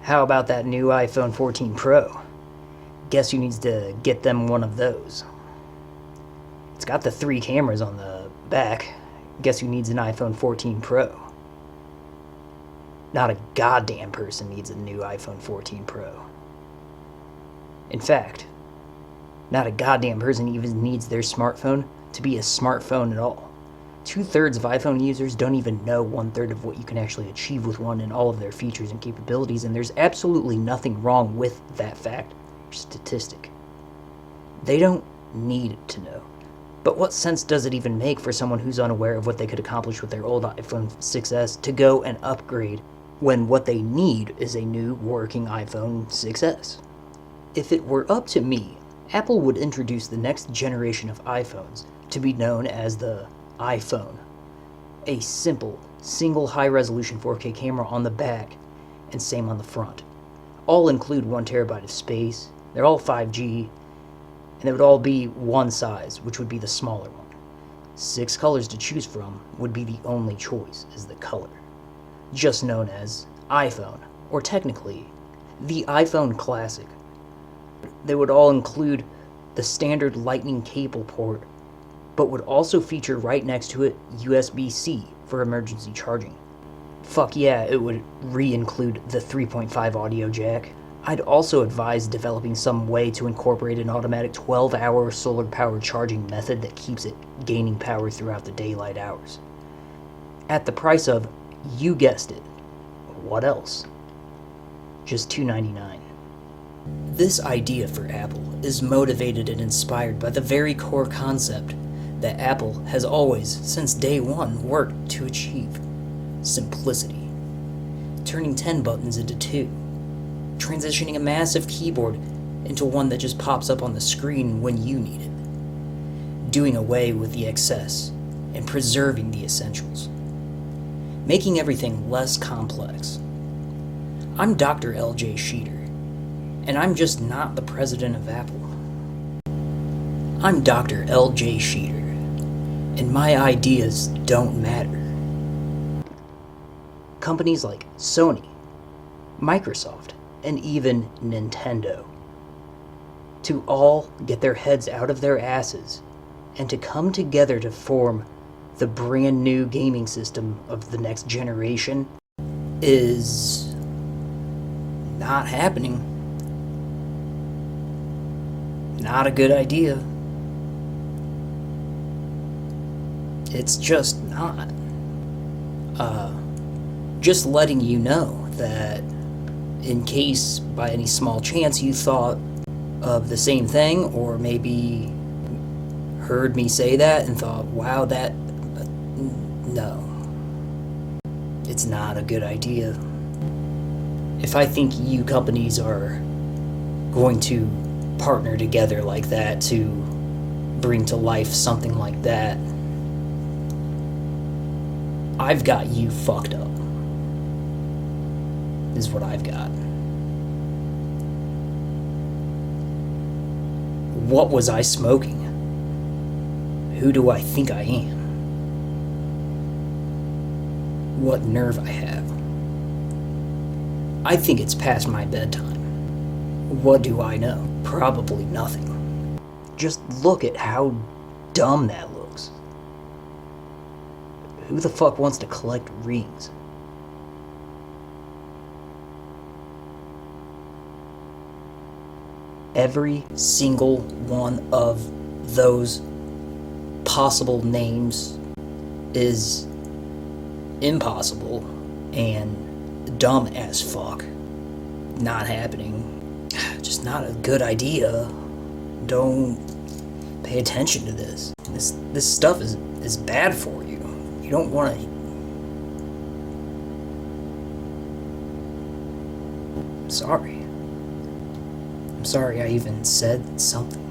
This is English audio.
How about that new iPhone 14 Pro? Guess who needs to get them one of those? It's got the 3 cameras on the back. Guess who needs an iPhone 14 Pro? Not a goddamn person needs a new iPhone 14 Pro. In fact, not a goddamn person even needs their smartphone to be a smartphone at all. 2/3 of iPhone users don't even know 1/3 of what you can actually achieve with one and all of their features and capabilities, and there's absolutely nothing wrong with that fact or statistic. They don't need to know. But what sense does it even make for someone who's unaware of what they could accomplish with their old iPhone 6S to go and upgrade when what they need is a new working iPhone 6S? If it were up to me, Apple would introduce the next generation of iPhones to be known as the iPhone. A simple, single high-resolution 4K camera on the back, and same on the front. All include 1 terabyte of space, they're all 5G, and they would all be one size, which would be the smaller one. 6 colors to choose from would be the only choice as the color. Just known as iPhone, or technically, the iPhone Classic. They would all include the standard Lightning cable port, but would also feature right next to it USB-C for emergency charging. Fuck yeah, it would re-include the 3.5 audio jack. I'd also advise developing some way to incorporate an automatic 12-hour solar-powered charging method that keeps it gaining power throughout the daylight hours. At the price of, you guessed it, what else? Just $299. This idea for Apple is motivated and inspired by the very core concept that Apple has always, since day one, worked to achieve: simplicity. Turning 10 buttons into 2. Transitioning a massive keyboard into one that just pops up on the screen when you need it. Doing away with the excess and preserving the essentials. Making everything less complex. I'm Dr. L.J. Sheeter, and I'm just not the president of Apple. I'm Dr. L.J. Sheeter, and my ideas don't matter. Companies like Sony, Microsoft, and even Nintendo, to all get their heads out of their asses and to come together to form the brand new gaming system of the next generation is not happening. Not a good idea. It's just not. Just letting you know that in case by any small chance you thought of the same thing, or maybe heard me say that and thought, wow, that... no. It's not a good idea. If I think you companies are going to partner together like that to bring to life something like that, I've got you fucked up. Is what I've got. What was I smoking? Who do I think I am? What nerve I have? I think it's past my bedtime. What do I know? Probably nothing. Just look at how dumb that looks. Who the fuck wants to collect rings? Every single one of those possible names is impossible and dumb as fuck. Not happening. Just not a good idea. Don't pay attention to this. This stuff is bad for you. You don't want to... I'm sorry I even said something.